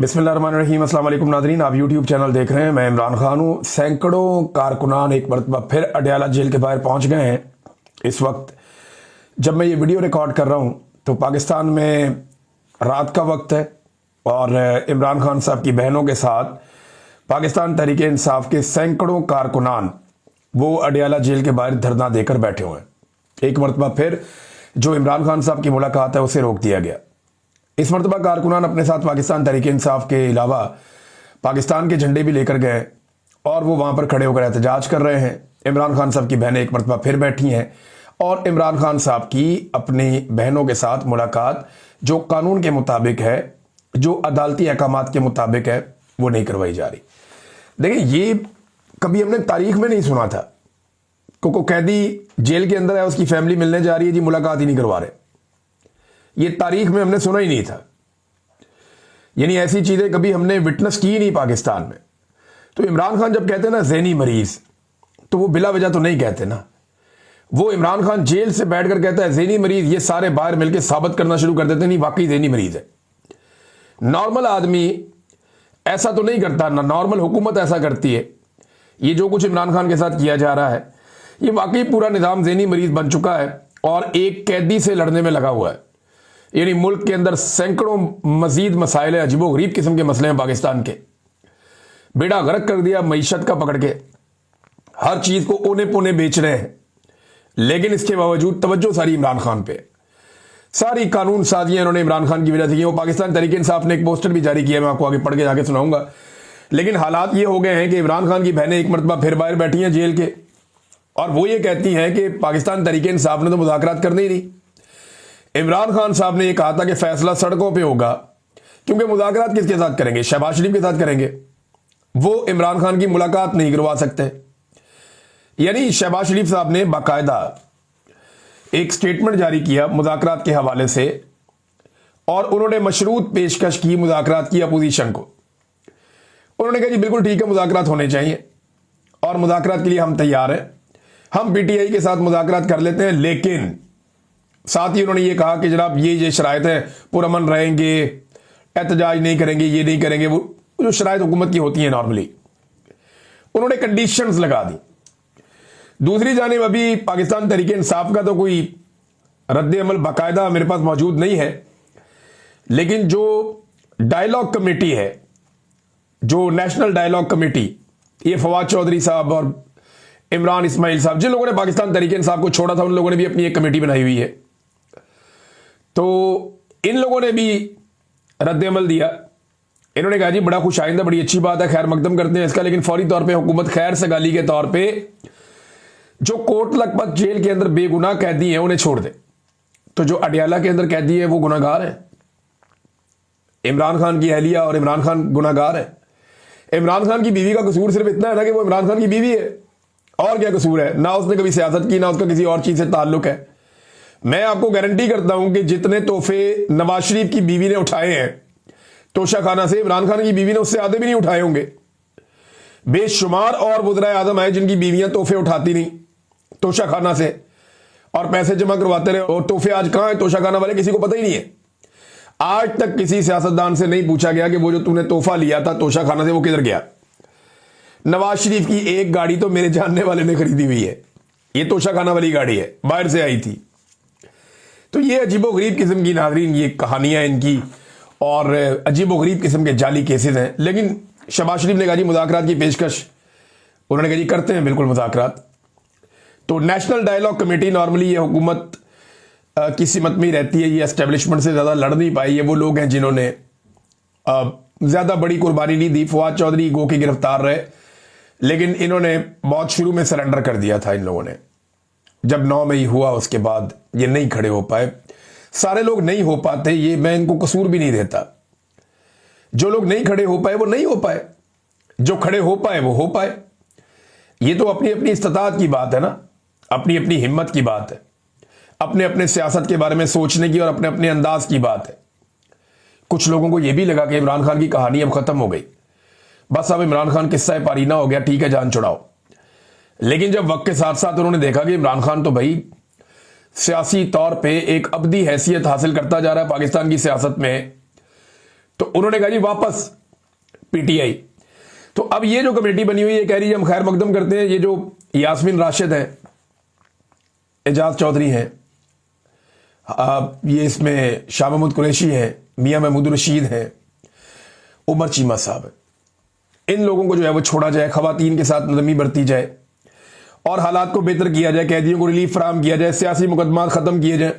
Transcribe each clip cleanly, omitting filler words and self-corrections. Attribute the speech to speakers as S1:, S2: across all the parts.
S1: बिस्मिल्लाहिर्रहमानिर्रहीम। अस्सलाम वालेकुम नाज़रीन, आप यूट्यूब चैनल देख रहे हैं। मैं इमरान खान हूँ। सैकड़ों कारकुनान एक मरतबा फिर अडयाला जेल के बाहर पहुँच गए हैं। इस वक्त जब मैं ये वीडियो रिकॉर्ड कर रहा हूँ तो पाकिस्तान में रात का वक्त है और इमरान खान साहब की बहनों के साथ पाकिस्तान तहरीक इंसाफ के सैकड़ों कारकुनान वो अडयाला जेल के बाहर धरना देकर बैठे हुए हैं। एक मरतबा फिर जो इमरान खान साहब की मुलाकात है उसे रोक दिया गया। इस मरतबा कारकुनान अपने साथ पाकिस्तान तहरीक इंसाफ के अलावा पाकिस्तान के झंडे भी लेकर गए और वो वहाँ पर खड़े होकर एहतजाज कर रहे हैं। इमरान खान साहब की बहनें एक मरतबा फिर बैठी हैं और इमरान खान साहब की अपनी बहनों के साथ मुलाकात जो कानून के मुताबिक है, जो अदालती अहकामात के मुताबिक है, वो नहीं करवाई जा रही। देखिए, ये कभी हमने तारीख में नहीं सुना था। को कैदी जेल के अंदर है, उसकी फैमिली मिलने जा रही है जी, मुलाकात ही नहीं करवा रहे। ये तारीख में हमने सुना ही नहीं था। यानी ऐसी चीजें कभी हमने विटनेस की ही नहीं पाकिस्तान में। तो इमरान खान जब कहते हैं ना ज़हनी मरीज, तो वो बिला वजह तो नहीं कहते ना। वो इमरान खान जेल से बैठकर कहता है ज़हनी मरीज, ये सारे बाहर मिलकर साबित करना शुरू कर देते नहीं वाकई ज़हनी मरीज है। नॉर्मल आदमी ऐसा तो नहीं करता ना, नॉर्मल हुकूमत ऐसा करती है। ये जो कुछ इमरान खान के साथ किया जा रहा है, ये वाकई पूरा निज़ाम ज़हनी मरीज बन चुका है और एक कैदी से लड़ने में लगा हुआ है। यानी मुल्क के अंदर सैकड़ों मजीद मसाइल है, अजीबो गरीब किस्म के मसले हैं पाकिस्तान के। बेड़ा गर्क कर दिया मईशत का पकड़ के, हर चीज को ओने पोने बेच रहे हैं। लेकिन इसके बावजूद तवज्जो सारी इमरान खान पे, सारी कानून साजियां इन्होंने इमरान खान की वजह से की। वो पाकिस्तान तहरीक इंसाफ ने एक पोस्टर भी जारी किया, मैं आपको आगे पढ़ के जाके सुनाऊंगा। लेकिन हालात ये हो गए हैं कि इमरान खान की बहनें एक मरतबा फिर बाहर बैठी हैं जेल के और वो ये कहती हैं कि पाकिस्तान तहरीक इंसाफ ने तो मुज़ाकरात करनी ही नहीं। इमरान खान साहब ने यह कहा था कि फैसला सड़कों पे होगा, क्योंकि मुज़ाकरात किसके साथ करेंगे? शहबाज शरीफ के साथ करेंगे। वो इमरान खान की मुलाकात नहीं करवा सकते। यानी शहबाज शरीफ साहब ने बाकायदा एक स्टेटमेंट जारी किया मुज़ाकरात के हवाले से और उन्होंने मशरूत पेशकश की मुज़ाकरात की अपोजिशन को। उन्होंने कहा जी बिल्कुल ठीक है, मुज़ाकरात होने चाहिए और मुज़ाकरात के लिए हम तैयार हैं, हम पीटीआई के साथ मुज़ाकरात कर लेते हैं। लेकिन साथ ही उन्होंने ये कहा कि जनाब ये शराइत है, पुरअमन रहेंगे, एहतजाज नहीं करेंगे, ये नहीं करेंगे, वो जो शराइत हुकूमत की होती है नॉर्मली, उन्होंने कंडीशंस लगा दी। दूसरी जानिब अभी पाकिस्तान तहरीक इंसाफ का तो कोई रद्द अमल बाकायदा मेरे पास मौजूद नहीं है, लेकिन जो डायलॉग कमेटी है, जो नेशनल डायलॉग कमेटी, ये फवाद चौधरी साहब और इमरान इस्माइल साहब, जिन लोगों ने पाकिस्तान तहरीक इंसाफ को छोड़ा था, उन लोगों ने भी अपनी एक कमेटी बनाई हुई है। तो इन लोगों ने भी रद्द अमल दिया। इन्होंने कहा जी बड़ा खुश आइंदा, बड़ी अच्छी बात है, खैर मकदम करते हैं इसका, लेकिन फौरी तौर पे हुकूमत खैर सगाली के तौर पे जो कोट लखपत जेल के अंदर बेगुनाह कैदी हैं उन्हें छोड़ दे। तो जो अडयाला के अंदर कैदी है वो गुनाहगार है। इमरान खान की अहलिया और इमरान खान गुनाहगार है। इमरान खान की बीवी का कसूर सिर्फ इतना है ना कि वो इमरान खान की बीवी है, और क्या कसूर है? ना उसने कभी सियासत की, ना उसका किसी और चीज से ताल्लुक है। मैं आपको गारंटी करता हूं कि जितने तोहफे नवाज शरीफ की बीवी ने उठाए हैं तोशा खाना से, इमरान खान की बीवी ने उससे आधे भी नहीं उठाए होंगे। बेशुमार और वज़राए आज़म है जिनकी बीवियां तोहफे उठाती नहीं तोशा खाना से और पैसे जमा करवाते रहे। और तोहफे आज कहां है तोशा खाना वाले? किसी को पता ही नहीं है। आज तक किसी सियासतदान से नहीं पूछा गया कि वो जो तूने तोहफा लिया था तोशा खाना से वो किधर गया। नवाज शरीफ की एक गाड़ी तो मेरे जानने वाले ने खरीदी हुई है, ये तोशा खाना वाली गाड़ी है, बाहर से आई थी। तो ये अजीबो गरीब किस्म की नाज़रीन ये कहानियां इनकी और अजीबो गरीब किस्म के जाली केसेस हैं। लेकिन शहबाज शरीफ ने कहा जी मुज़ाकरात की पेशकश, उन्होंने कहा जी करते हैं बिल्कुल मुज़ाकरात। तो नेशनल डायलॉग कमेटी नॉर्मली ये हुकूमत की सिमत में ही रहती है, ये एस्टेब्लिशमेंट से ज़्यादा लड़ नहीं पाई। ये वो लोग हैं जिन्होंने ज़्यादा बड़ी कुर्बानी नहीं दी। फवाद चौधरी गो के गिरफ्तार रहे, लेकिन इन्होंने बहुत शुरू में सरेंडर कर दिया था। इन लोगों ने जब 9 मई हुआ उसके बाद ये नहीं खड़े हो पाए। सारे लोग नहीं हो पाते, ये मैं इनको कसूर भी नहीं देता। जो लोग नहीं खड़े हो पाए वो नहीं हो पाए, जो खड़े हो पाए वो हो पाए। ये तो अपनी अपनी इस्तात की बात है ना, अपनी अपनी हिम्मत की बात है, अपने अपने सियासत के बारे में सोचने की और अपने अपने अंदाज की बात है। कुछ लोगों को यह भी लगा कि इमरान खान की कहानी अब खत्म हो गई, बस अब इमरान खान किस्सा पारीना हो गया, ठीक है जान छुड़ाओ। लेकिन जब वक्त के साथ साथ उन्होंने देखा कि इमरान खान तो भाई सियासी तौर पे एक अबदी हैसियत हासिल करता जा रहा है पाकिस्तान की सियासत में, तो उन्होंने कहा जी वापस पीटीआई। तो अब ये जो कमेटी बनी हुई है कह रही है हम खैर मकदम करते हैं, ये जो यास्मीन राशिद है, एजाज चौधरी है, ये इसमें शाह महमूद कुरैशी है, मियां महमूद रशीद है, उमर चीमा साहब है, इन लोगों को जो है वो छोड़ा जाए, खवातीन के साथ नरमी बरती जाए और हालात को बेहतर किया जाए, कैदियों को रिलीफ फराहम किया जाए, सियासी मुकदमा खत्म किए जाए,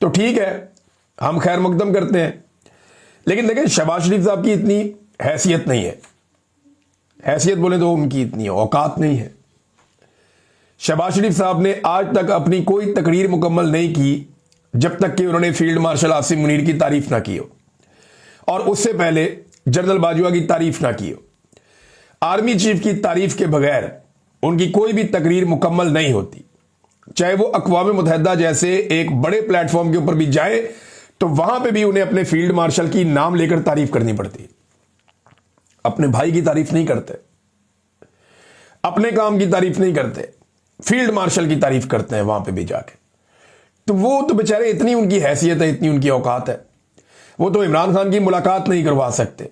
S1: तो ठीक है हम खैर मकदम करते हैं। लेकिन देखें शहबाज शरीफ साहब की इतनी हैसियत नहीं है, हैसियत बोले तो उनकी इतनी औकात नहीं है। शहबाज शरीफ साहब ने आज तक अपनी कोई तकरीर मुकम्मल नहीं की जब तक कि उन्होंने फील्ड मार्शल आसिम मुनीर की तारीफ ना की हो और उससे पहले जनरल बाजवा की तारीफ ना की हो। आर्मी चीफ की तारीफ के बगैर उनकी कोई भी तकरीर मुकम्मल नहीं होती, चाहे वो अक़वाम मुत्तहिदा जैसे एक बड़े प्लेटफॉर्म के ऊपर भी जाए तो वहां पे भी उन्हें अपने फील्ड मार्शल की नाम लेकर तारीफ करनी पड़ती, अपने भाई की तारीफ नहीं करते, अपने काम की तारीफ नहीं करते, फील्ड मार्शल की तारीफ करते हैं वहां पे भी जाके। तो वो तो बेचारे इतनी उनकी हैसियत है, इतनी उनकी औकात है, वो तो इमरान खान की मुलाकात नहीं करवा सकते।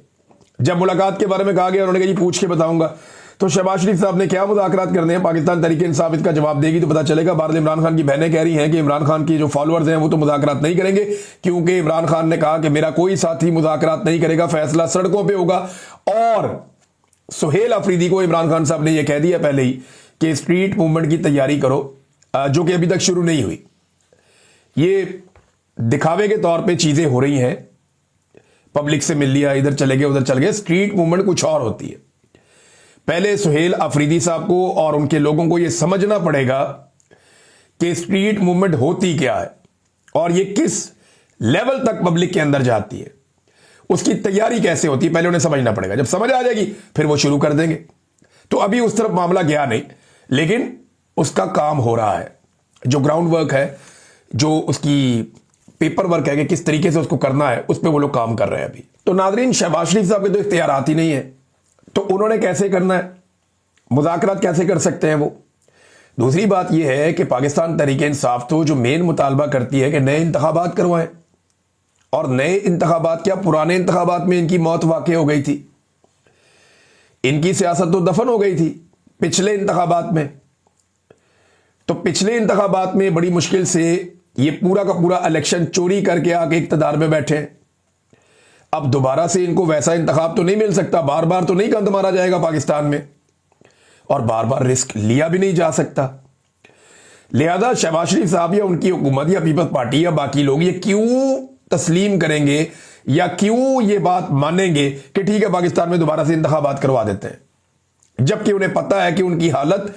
S1: जब मुलाकात के बारे में कहा गया उन्होंने कहा जी पूछ के बताऊंगा, तो शहबाज शरीफ साहब ने क्या मुज़ाकरात करने हैं, पाकिस्तान तहरीक इंसाफ इसका जवाब देगी तो पता चलेगा। बहरहाल इमरान खान की बहनें कह रही हैं कि इमरान खान की जो फॉलोअर्स हैं वो तो मुज़ाकरात नहीं करेंगे, क्योंकि इमरान खान ने कहा कि मेरा कोई साथी मुज़ाकरात नहीं करेगा, फैसला सड़कों पर होगा। और सुहेल अफरीदी को इमरान खान साहब ने यह कह दिया पहले ही कि स्ट्रीट मूवमेंट की तैयारी करो, जो कि अभी तक शुरू नहीं हुई। ये दिखावे के तौर पे चीजें हो रही हैं, पब्लिक से मिल लिया, इधर चले गए उधर चले गए। स्ट्रीट मूवमेंट कुछ और होती है। पहले सुहेल अफरीदी साहब को और उनके लोगों को यह समझना पड़ेगा कि स्ट्रीट मूवमेंट होती क्या है और ये किस लेवल तक पब्लिक के अंदर जाती है, उसकी तैयारी कैसे होती है, पहले उन्हें समझना पड़ेगा। जब समझ आ जाएगी फिर वो शुरू कर देंगे। तो अभी उस तरफ मामला गया नहीं, लेकिन उसका काम हो रहा है। जो ग्राउंड वर्क है, जो उसकी पेपर वर्क है कि किस तरीके से उसको करना है, उस पर वो लोग काम कर रहे हैं अभी। तो नाजरीन शहबाज शरीफ साहब के तो इख्तियारात ही नहीं है, तो उन्होंने कैसे करना है, मुज़ाकरात कैसे कर सकते हैं वो। दूसरी बात यह है कि पाकिस्तान तहरीक इंसाफ तो जो मेन मुतालबा करती है कि नए इंतखाबात करवाएं, और नए इंतखाबात क्या पुराने इंतखाबात में इनकी मौत वाक़ई हो गई थी, इनकी सियासत तो दफन हो गई थी पिछले इंतखाबात में। तो पिछले इंतखाबात में बड़ी मुश्किल से ये पूरा का पूरा इलेक्शन चोरी करके आके इक़्तिदार में बैठे। अब दोबारा से इनको वैसा इंतखाब तो नहीं मिल सकता, बार बार तो नहीं गंद मारा जाएगा पाकिस्तान में, और बार बार रिस्क लिया भी नहीं जा सकता। लिहाजा शहबाज शरीफ साहब या उनकी हुकूमत या पीपल्स पार्टी या बाकी लोग ये क्यों तस्लीम करेंगे या क्यों ये बात मानेंगे कि ठीक है पाकिस्तान में दोबारा से इंतखाबात करवा देते हैं, जबकि उन्हें पता है कि उनकी हालत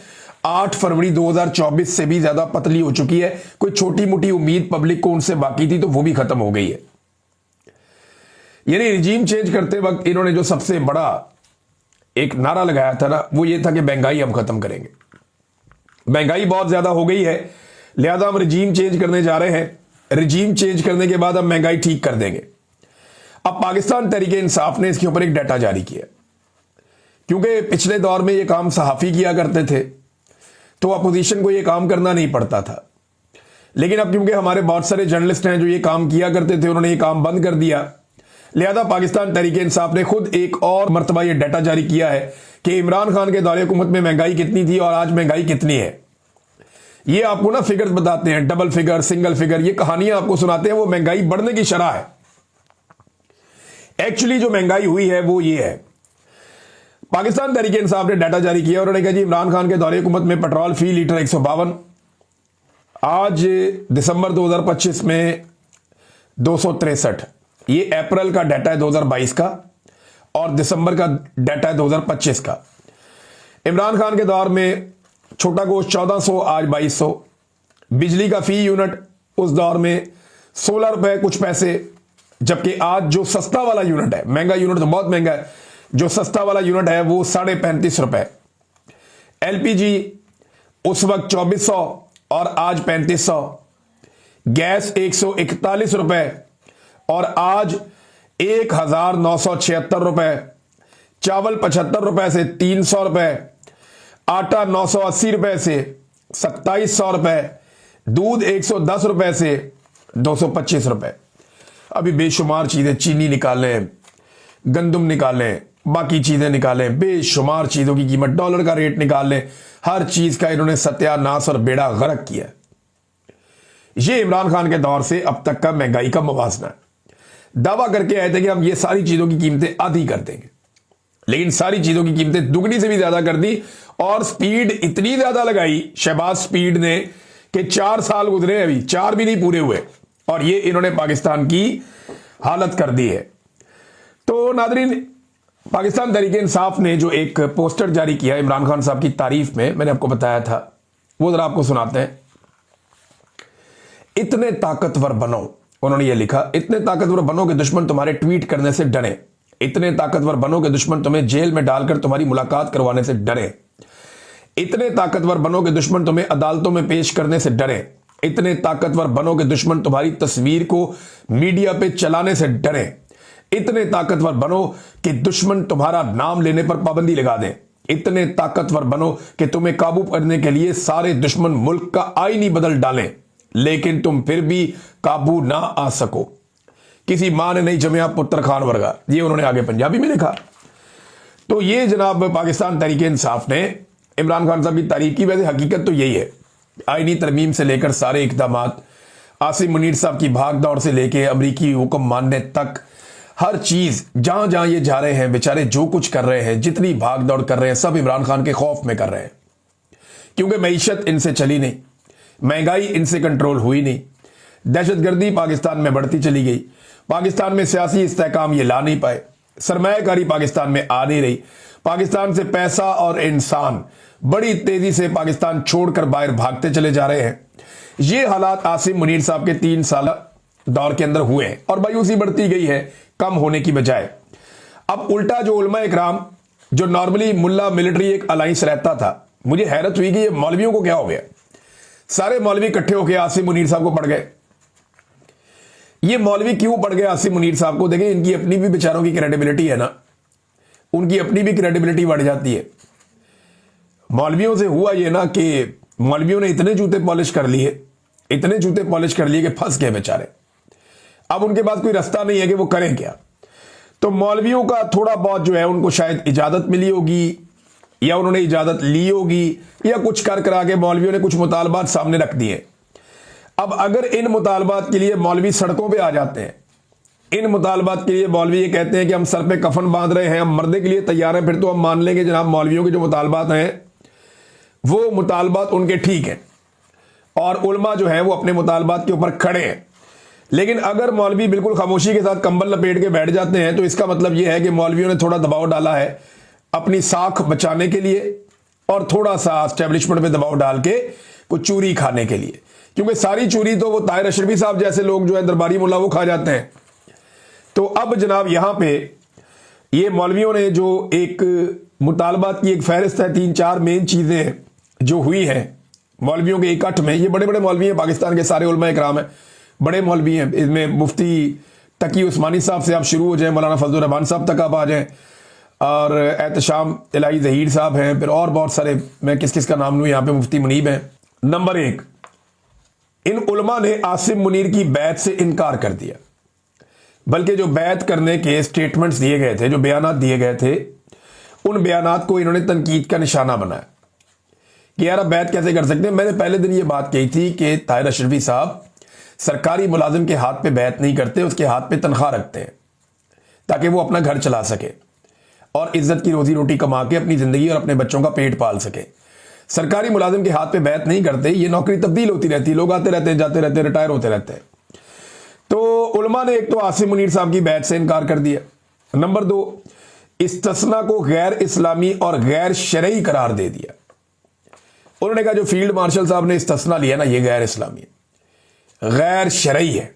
S1: 8 फरवरी 2024 से भी ज्यादा पतली हो चुकी है। कोई छोटी मोटी उम्मीद पब्लिक को उनसे बाकी थी तो वो भी खत्म हो गई है। यानी रिजीम चेंज करते वक्त इन्होंने जो सबसे बड़ा एक नारा लगाया था ना, वो ये था कि महंगाई हम खत्म करेंगे। महंगाई बहुत ज्यादा हो गई है, लिहाजा हम रिजीम चेंज करने जा रहे हैं, रिजीम चेंज करने के बाद हम महंगाई ठीक कर देंगे। अब पाकिस्तान तहरीक इंसाफ ने इसके ऊपर एक डाटा जारी किया, क्योंकि पिछले दौर में ये काम सहाफ़ी किया करते थे तो अपोजिशन को ये काम करना नहीं पड़ता था, लेकिन अब क्योंकि हमारे बहुत सारे जर्नलिस्ट हैं जो ये काम किया करते थे, उन्होंने ये काम बंद कर दिया। लिहाजा पाकिस्तान तहरीक इंसाफ ने खुद एक और मरतबा ये डाटा जारी किया है कि इमरान खान के दौरे हुकूमत में महंगाई कितनी थी और आज महंगाई कितनी है। ये आपको ना फिगर्स बताते हैं, डबल फिगर, सिंगल फिगर, ये कहानियां आपको सुनाते हैं, वो महंगाई बढ़ने की शरह है। एक्चुअली जो महंगाई हुई है वो ये है। पाकिस्तान तहरीक इंसाफ ने डाटा जारी किया, उन्होंने कहा जी इमरान खान के दौरे हुकूमत में पेट्रोल फी लीटर 152, आज दिसंबर 2025 में 263। ये अप्रैल का डाटा है 2022 का, और दिसंबर का डाटा है 2025 का। इमरान खान के दौर में छोटा गोश्त 1400, आज 2200। बिजली का फी यूनिट उस दौर में 16 रुपए कुछ पैसे, जबकि आज जो सस्ता वाला यूनिट है, महंगा यूनिट तो बहुत महंगा है, जो सस्ता वाला यूनिट है वो 35.5 रुपए। एलपीजी उस वक्त 2400 और आज 3500। गैस 141 रुपए और आज 1976 रुपए। चावल 75 रुपए से 300 रुपए। आटा 980 रुपए से 2700 रुपए। दूध 110 रुपए से 225 रुपए। अभी बेशुमार चीजें, चीनी निकालें, गंदम निकालें, बाकी चीजें निकालें, बेशुमार चीजों की कीमत, डॉलर का रेट निकाल लें, हर चीज का इन्होंने सत्यानाश और बेड़ा गर्क किया। ये इमरान खान के दौर से अब तक का महंगाई का मुवाजना है। दावा करके आए थे कि हम ये सारी चीजों की कीमतें आधी कर देंगे, लेकिन सारी चीजों की कीमतें दुगनी से भी ज्यादा कर दी और स्पीड इतनी ज्यादा लगाई शहबाज स्पीड ने कि 4 साल गुजरे, अभी 4 भी नहीं पूरे हुए और ये इन्होंने पाकिस्तान की हालत कर दी है। तो नादरीन, पाकिस्तान तहरीक इंसाफ ने जो एक पोस्टर जारी किया इमरान खान साहब की तारीफ में, मैंने आपको बताया था, वो जरा आपको सुनाते हैं। इतने ताकतवर बनो, उन्होंने ये लिखा, इतने ताकतवर बनो कि दुश्मन तुम्हारे ट्वीट करने से डरे, इतने ताकतवर बनो कि दुश्मन तुम्हें जेल में डालकर तुम्हारी मुलाकात करवाने से डरे, इतने ताकतवर बनो कि दुश्मन तुम्हें अदालतों में पेश करने से डरे, इतने ताकतवर बनो कि दुश्मन तुम्हारी तस्वीर को मीडिया पे चलाने से डरे, इतने ताकतवर बनो कि दुश्मन तुम्हारा नाम लेने पर पाबंदी लगा दे, इतने ताकतवर बनो कि तुम्हें काबू करने के लिए सारे दुश्मन मुल्क का आईन ही बदल डालें, लेकिन तुम फिर भी काबू ना आ सको। किसी मां ने नहीं जमया पुत्र खान वर्गा, ये उन्होंने आगे पंजाबी में लिखा। तो ये जनाब पाकिस्तान तहरीक इंसाफ ने इमरान खान साहब की तारीफ की। वैसे हकीकत तो यही है, आईनी तरमीम से लेकर सारे इकदाम, आसिम मुनीर साहब की भाग दौड़ से लेकर अमरीकी हुक्म मानने तक, हर चीज जहां जहां ये जा रहे हैं बेचारे, जो कुछ कर रहे हैं, जितनी भाग दौड़ कर रहे हैं, सब इमरान खान के खौफ में कर रहे हैं, क्योंकि मईशत इनसे चली नहीं, महंगाई इनसे कंट्रोल हुई नहीं, दहशतगर्दी पाकिस्तान में बढ़ती चली गई, पाकिस्तान में सियासी इस्तेहकाम ये ला नहीं पाए, सरमायाकारी पाकिस्तान में आ नहीं रही, पाकिस्तान से पैसा और इंसान बड़ी तेजी से पाकिस्तान छोड़कर बाहर भागते चले जा रहे हैं। ये हालात आसिम मुनीर साहब के 3 साल दौर के अंदर हुए हैं और मायूसी बढ़ती गई है कम होने की बजाय। अब उल्टा जो उलमा इकराम, जो नॉर्मली मुल्ला मिलिट्री एक अलाइंस रहता था, मुझे हैरत हुई कि ये मौलवियों को क्या हो गया, सारे मौलवी इकट्ठे होकर आसिम मुनीर साहब को पड़ गए। ये मौलवी क्यों पड़ गए आसिम मुनीर साहब को? देखिए, इनकी अपनी भी बेचारों की क्रेडिबिलिटी है ना, उनकी अपनी भी क्रेडिबिलिटी बढ़ जाती है। मौलवियों से हुआ ये ना कि मौलवियों ने इतने जूते पॉलिश कर लिए, इतने जूते पॉलिश कर लिए कि फंस गए बेचारे। अब उनके पास कोई रास्ता नहीं है कि वो करें क्या। तो मौलवियों का थोड़ा बहुत जो है, उनको शायद इजाजत मिली होगी या उन्होंने इजाजत ली होगी या कुछ कर करा के मौलवियों ने कुछ मुतालबात सामने रख दिए। अब अगर इन मुतालबात के लिए मौलवी सड़कों पे आ जाते हैं, इन मुतालबात के लिए मौलवी ये कहते हैं कि हम सर पे कफन बांध रहे हैं, हम मरने के लिए तैयार हैं, फिर तो हम मान लेंगे जनाब मौलवियों के जो मुतालबात हैं वो मुतालबात उनके ठीक हैं और उलमा जो है वो अपने मुतालबात के ऊपर खड़े हैं। लेकिन अगर मौलवी बिल्कुल खामोशी के साथ कंबल लपेट के बैठ जाते हैं तो इसका मतलब यह है कि मौलवियों ने थोड़ा दबाव डाला है अपनी साख बचाने के लिए और थोड़ा सा एस्टेब्लिशमेंट पे दबाव डाल के कुछ चूरी खाने के लिए, क्योंकि सारी चूरी तो वो ताहिर अशरफी साहब जैसे लोग जो है दरबारी मुल्ला वो खा जाते हैं। तो अब जनाब यहां पे ये मौलवियों ने जो एक मुतालबात की एक फहरिस्त है, 3-4 मेन चीजें जो हुई हैं मौलवियों के इकट्ठ में। ये बड़े बड़े मौलवी हैं, पाकिस्तान के सारे उलमा इकराम हैं, बड़े मौलवी हैं। इसमें मुफ्ती तकी उस्मानी साहब से आप शुरू हो जाएं, मौलाना फजलुर रहमान साहब तक आप आ जाएं, और एहतशाम इलाही जहीर साहब हैं, फिर और बहुत सारे, मैं किस किस का नाम लूं, यहाँ पे मुफ्ती मुनीब हैं। नंबर 1, इन उलमा ने आसिम मुनीर की बैत से इनकार कर दिया, बल्कि जो बैत करने के स्टेटमेंट्स दिए गए थे, जो बयानात दिए गए थे, उन बयानात को इन्होंने तनकीद का निशाना बनाया कि यार बैत कैसे कर सकते हैं। मैंने पहले दिन ये बात कही थी कि ताहिर अशरफी साहब सरकारी मुलाजिम के हाथ पे बैत नहीं करते, उसके हाथ पे तनख्वाह रखते हैं ताकि वो अपना घर चला सके और इज्जत की रोजी रोटी कमा के अपनी जिंदगी और अपने बच्चों का पेट पाल सके। सरकारी मुलाजिम के हाथ पे बैत नहीं करते, ये नौकरी तब्दील होती रहती है, लोग आते रहते हैं, जाते रहते हैं, रिटायर होते रहते हैं। तो उलमा ने एक तो आसिम मुनीर साहब की बैत से इनकार कर दिया। नंबर 2, इस्तिस्ना को गैर इस्लामी और गैर शरई करार दे दिया। उन्होंने कहा जो फील्ड मार्शल साहब ने इस्तिस्ना लिया ना, ये गैर इस्लामी है, गैर शरई है,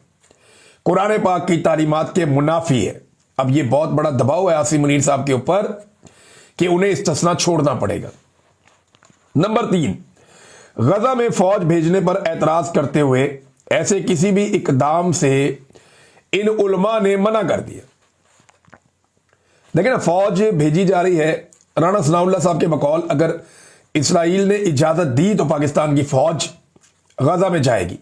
S1: कुरान पाक की तालीमात के मुनाफी है। अब ये बहुत बड़ा दबाव है आसिम मुनीर साहब के ऊपर कि उन्हें इस्तिस्ना छोड़ना पड़ेगा। नंबर 3, गजा में फौज भेजने पर एतराज करते हुए ऐसे किसी भी इकदाम से इन उलमा ने मना कर दिया। देखिए ना, फौज भेजी जा रही है, राणा सनाउल्लाह साहब के बकौल अगर इसराइल ने इजाजत दी तो पाकिस्तान की फौज गजा में जाएगी।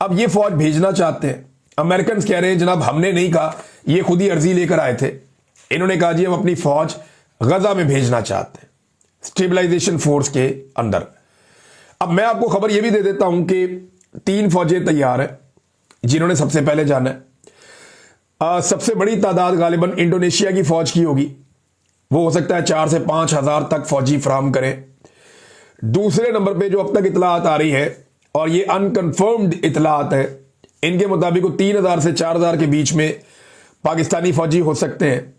S1: अब ये फौज भेजना चाहते हैं, अमेरिकन कह रहे हैं जनाब हमने नहीं कहा, ये खुद ही अर्जी लेकर आए थे। इन्होंने कहा जी हम अपनी फौज गजा में भेजना चाहते हैं, स्टेबलाइजेशन फोर्स के अंदर। अब मैं आपको खबर यह भी दे देता हूं कि 3 फौजें तैयार हैं जिन्होंने सबसे पहले जाना है। सबसे बड़ी तादाद गालिबन इंडोनेशिया की फौज की होगी, वो हो सकता है 4 से 5 हज़ार तक फौजी फराम करें। दूसरे नंबर पे जो अब तक इतलात आ रही है, और ये अनकन्फर्म्ड इतलात है, इनके मुताबिक 3,000 से 4,000 के बीच में पाकिस्तानी फौजी हो सकते हैं।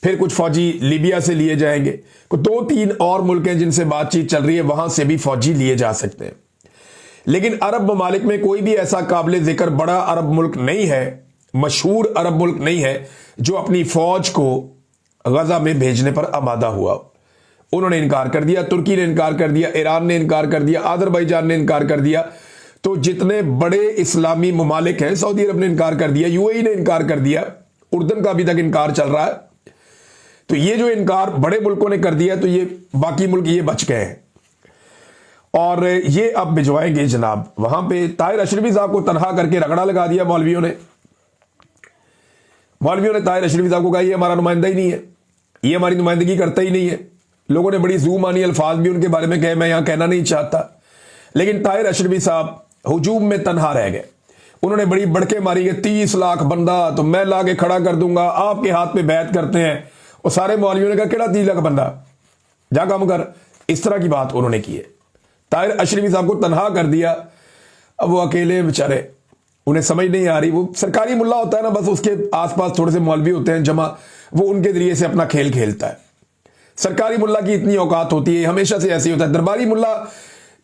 S1: फिर कुछ फौजी लीबिया से लिए जाएंगे, 2-3 और मुल्क हैं जिनसे बातचीत चल रही है, वहां से भी फौजी लिए जा सकते हैं। लेकिन अरब ममालिक में कोई भी ऐसा काबिल जिक्र बड़ा अरब मुल्क नहीं है, मशहूर अरब मुल्क नहीं है जो अपनी फौज को गजा में भेजने पर आमादा हुआ। उन्होंने इनकार कर दिया, तुर्की ने इनकार कर दिया, ईरान ने इनकार कर दिया, अजरबैजान ने इनकार कर दिया। तो जितने बड़े इस्लामी ममालिक हैं, सऊदी अरब ने इनकार कर दिया, यूएई ने इनकार कर दिया, उर्दन का अभी तक इनकार चल रहा है। तो ये जो इनकार बड़े मुल्कों ने कर दिया, तो ये बाकी मुल्क ये बच गए हैं और ये अब भिजवाएंगे जनाब वहां पे। ताहिर अशरफी साहब को तनहा करके रगड़ा लगा दिया मौलवियों ने ताहिर अशरफी साहब को कहा ये हमारा नुमाइंदा ही नहीं है, ये हमारी नुमाइंदगी करता ही नहीं है। लोगों ने बड़ी जू मानी अल्फाज भी उनके बारे में कहे, मैं यहां कहना नहीं चाहता, लेकिन ताहिर अशरफी साहब हुजूम में तनहा रह गए। उन्होंने बड़ी बड़के मारी है, 30 लाख बंदा तो मैं ला के खड़ा कर दूंगा, आपके हाथ में बैत करते हैं। और सारे मौलवियों ने कहा केड़ा 30 लाख बंदा, जा काम कर। इस तरह की बात उन्होंने की है। ताहिर अशरफी साहब को तनहा कर दिया। अब वो अकेले बेचारे, उन्हें समझ नहीं आ रही। वो सरकारी मुल्ला होता है ना, बस उसके आसपास थोड़े से मौलवी होते हैं जमा, वो उनके जरिए से अपना खेल खेलता है। सरकारी मुल्ला की इतनी औकात होती है, हमेशा से ऐसे ही होता है। दरबारी मुल्ला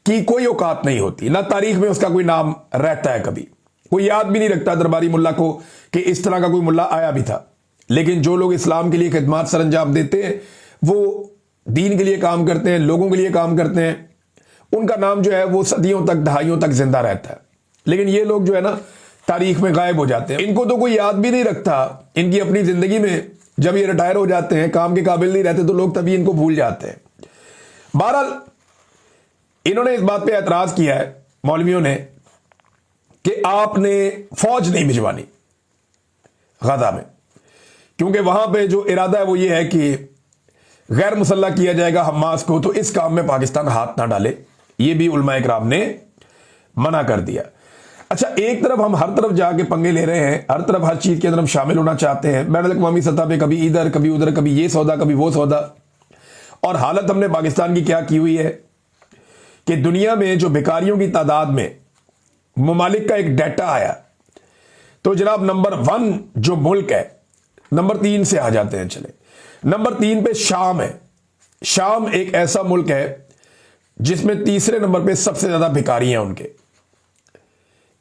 S1: की कोई औकात नहीं होती, ना तारीख में उसका कोई नाम रहता है, कभी कोई याद भी नहीं रखता दरबारी मुल्ला को कि इस तरह का कोई मुल्ला आया भी था। लेकिन जो लोग इस्लाम के लिए खिदमत सर अंजाम देते हैं, वो दीन के लिए काम करते हैं, लोगों के लिए काम करते हैं, उनका नाम जो है वो सदियों तक, दहाइयों तक जिंदा रहता है। लेकिन ये लोग जो है ना, तारीख में गायब हो जाते हैं। इनको तो कोई याद भी नहीं रखता। इनकी अपनी जिंदगी में जब ये रिटायर हो जाते हैं, काम के काबिल नहीं रहते, तो लोग तभी इनको भूल जाते हैं। बहरहाल इन्होंने इस बात पे एतराज किया है मौलवियों ने कि आपने फौज नहीं भिजवानी गजा में, क्योंकि वहां पे जो इरादा है वो ये है कि गैर मुसल्लह किया जाएगा हमास को, तो इस काम में पाकिस्तान हाथ ना डाले। ये भी उलमाए किराम ने मना कर दिया। अच्छा, एक तरफ हम हर तरफ जाके पंगे ले रहे हैं, हर तरफ हर चीज के अंदर हम शामिल होना चाहते हैं, बैनुल अक़वामी सतह पे कभी इधर कभी उधर, कभी ये सौदा कभी वो सौदा। और हालत हमने पाकिस्तान की क्या की हुई है कि दुनिया में जो भिखारियों की तादाद में ममालिक का एक डाटा आया, तो जनाब नंबर 1 जो मुल्क है, नंबर 3 से आ जाते हैं। चले, नंबर 3 पे शाम है। शाम एक ऐसा मुल्क है जिसमें तीसरे नंबर पे सबसे ज्यादा भिखारी हैं उनके।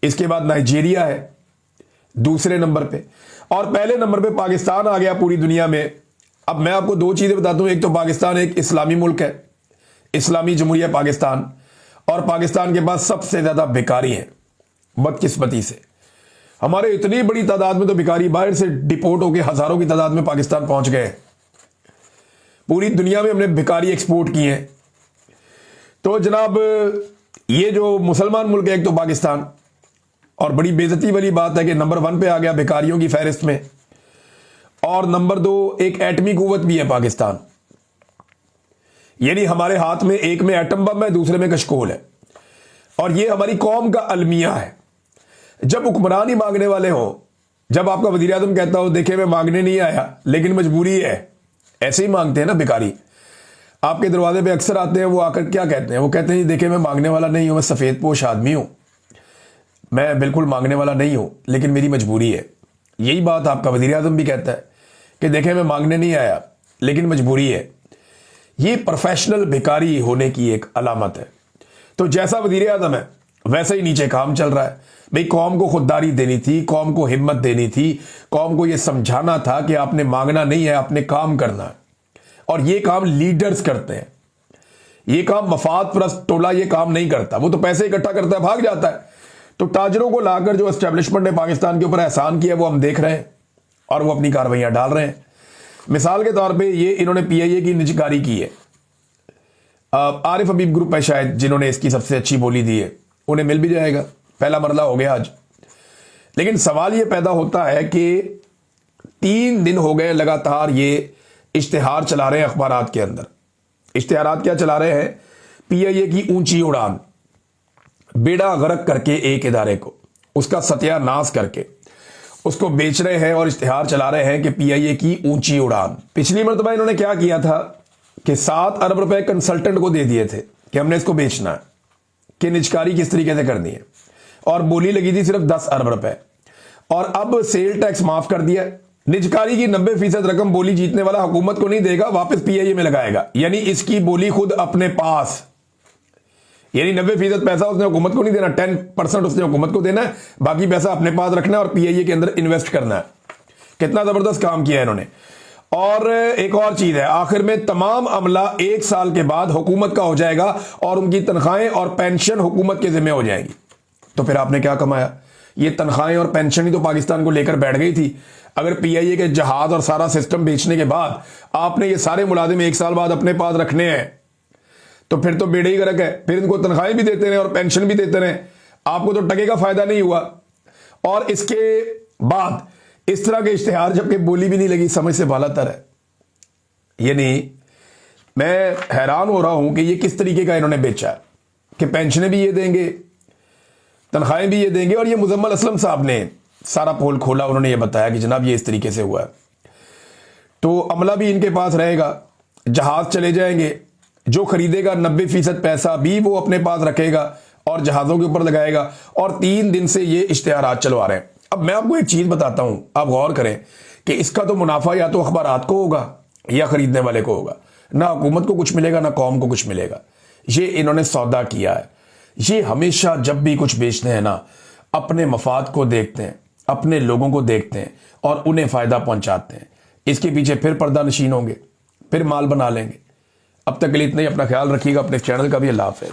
S1: इसके बाद नाइजीरिया है दूसरे नंबर पे, और पहले नंबर पे पाकिस्तान आ गया पूरी दुनिया में। अब मैं आपको 2 चीजें बताता हूं, एक तो पाकिस्तान एक इस्लामी मुल्क है, इस्लामी जमहूरिया पाकिस्तान, और पाकिस्तान के पास सबसे ज्यादा भिखारी हैं। बदकिस्मती से हमारे इतनी बड़ी तादाद में तो भिखारी बाहर से डिपोर्ट होकर हजारों की तादाद में पाकिस्तान पहुंच गए। पूरी दुनिया में हमने भिखारी एक्सपोर्ट किए हैं। तो जनाब ये जो मुसलमान मुल्क है एक तो पाकिस्तान, और बड़ी बेइज्जती वाली बात है कि नंबर 1 पे आ गया भिखारियों की फहरिस्त में, और नंबर 2 एक एटमी कुव्वत भी है पाकिस्तान। यानी हमारे हाथ में एक में एटम बम है, दूसरे में कशकोल है, और ये हमारी कौम का अलमिया है। जब हुक्मरान ही मांगने वाले हो, जब आपका वजीर आजम कहता हो देखे मैं मांगने नहीं आया लेकिन मजबूरी है, ऐसे ही मांगते हैं ना भिखारी। आपके दरवाजे पे अक्सर आते हैं, वो आकर क्या कहते हैं, वो कहते हैं देखे मैं मांगने वाला नहीं हूं, मैं सफेद पोश आदमी हूं, मैं बिल्कुल मांगने वाला नहीं हूं, लेकिन मेरी मजबूरी है। यही बात आपका वजीर आजम भी कहता है कि देखे मैं मांगने नहीं आया लेकिन मजबूरी है। ये प्रोफेशनल भिखारी होने की एक अलामत है। तो जैसा वजीर आजम है वैसे ही नीचे काम चल रहा है। भाई कौम को खुददारी देनी थी, कौम को हिम्मत देनी थी, कौम को यह समझाना था कि आपने मांगना नहीं है, आपने काम करना है। और ये काम लीडर्स करते हैं, ये काम मफाद परस्त टोला ये काम नहीं करता। वो तो पैसे इकट्ठा करता है, भाग जाता है। तो ताजरों को लाकर जो एस्टेब्लिशमेंट ने पाकिस्तान के ऊपर एहसान किया वो हम देख रहे हैं, और वो अपनी कार्रवाइयां डाल रहे हैं। मिसाल के तौर पे ये इन्होंने PIA की निजकारी की है। आरिफ हबीब ग्रुप है शायद जिन्होंने इसकी सबसे अच्छी बोली दी है, उन्हें मिल भी जाएगा, पहला मरला हो गया आज। लेकिन सवाल यह पैदा होता है कि 3 दिन हो गए लगातार ये इश्तिहार चला रहे हैं अखबारात के अंदर। इश्तिहारात क्या चला रहे हैं? पीआईए की ऊंची उड़ान, बेड़ा गर्क करके एक इदारे को, उसका सत्यानाश करके उसको बेच रहे हैं और इश्तिहार चला रहे हैं कि पीआईए की ऊंची उड़ान। पिछली मरतबा इन्होंने क्या किया था कि 7 अरब रुपए कंसल्टेंट को दे दिए थे कि हमने इसको बेचना है, कि निजकारी किस तरीके से करनी है, और बोली लगी थी सिर्फ 10 अरब रुपए, और अब सेल टैक्स माफ कर दिया। निजकारी की 90% रकम बोली जीतने वाला हुकूमत को नहीं देगा, वापस पीआईए में लगाएगा, यानी इसकी बोली खुद अपने पास, यानी 90% पैसा उसने हुकूमत को नहीं देना, 10% उसने हुकूमत को देना है, बाकी पैसा अपने पास रखना है और पीआईए के अंदर इन्वेस्ट करना है। कितना जबरदस्त काम किया है इन्होंने। और एक और चीज है, आखिर में तमाम अमला 1 साल के बाद हुकूमत का हो जाएगा और उनकी तनख्वाहें और पेंशन हुकूमत के जिम्मे हो जाएगी। तो फिर आपने क्या कमाया? ये तनख्वाहें और पेंशन ही तो पाकिस्तान को लेकर बैठ गई थी। अगर पीआईए के जहाज और सारा सिस्टम बेचने के बाद आपने ये सारे मुलाजिम 1 साल बाद अपने पास रखने हैं, तो फिर तो बेड़े ही गर्क है। फिर इनको तनख्वाहें भी देते रहे और पेंशन भी देते रहे, आपको तो टके का फायदा नहीं हुआ। और इसके बाद इस तरह के इश्तिहार जबकि बोली भी नहीं लगी, समझ से बालातर है। यानी मैं हैरान हो रहा हूं कि ये किस तरीके का इन्होंने बेचा है कि पेंशनें भी ये देंगे, तनख्वाहें भी ये देंगे। और ये मुजम्मल असलम साहब ने सारा पोल खोला, उन्होंने ये बताया कि जनाब ये इस तरीके से हुआ है। तो अमला भी इनके पास रहेगा, जहाज चले जाएंगे, जो खरीदेगा 90% पैसा भी वो अपने पास रखेगा और जहाजों के ऊपर लगाएगा, और 3 दिन से ये इश्तिहारात चलवा रहे हैं। अब मैं आपको एक चीज बताता हूं, आप गौर करें कि इसका तो मुनाफा या तो अखबारात को होगा या खरीदने वाले को होगा, ना हुकूमत को कुछ मिलेगा ना कौम को कुछ मिलेगा। ये इन्होंने सौदा किया है। ये हमेशा जब भी कुछ बेचते हैं ना, अपने मफाद को देखते हैं, अपने लोगों को देखते हैं और उन्हें फायदा पहुंचाते हैं। इसके पीछे फिर पर्दा नशीन होंगे, फिर माल बना लेंगे। अब तक के लिए इतना ही। अपना ख्याल रखिएगा, अपने चैनल का भी। अल्लाह हाफ़िज़।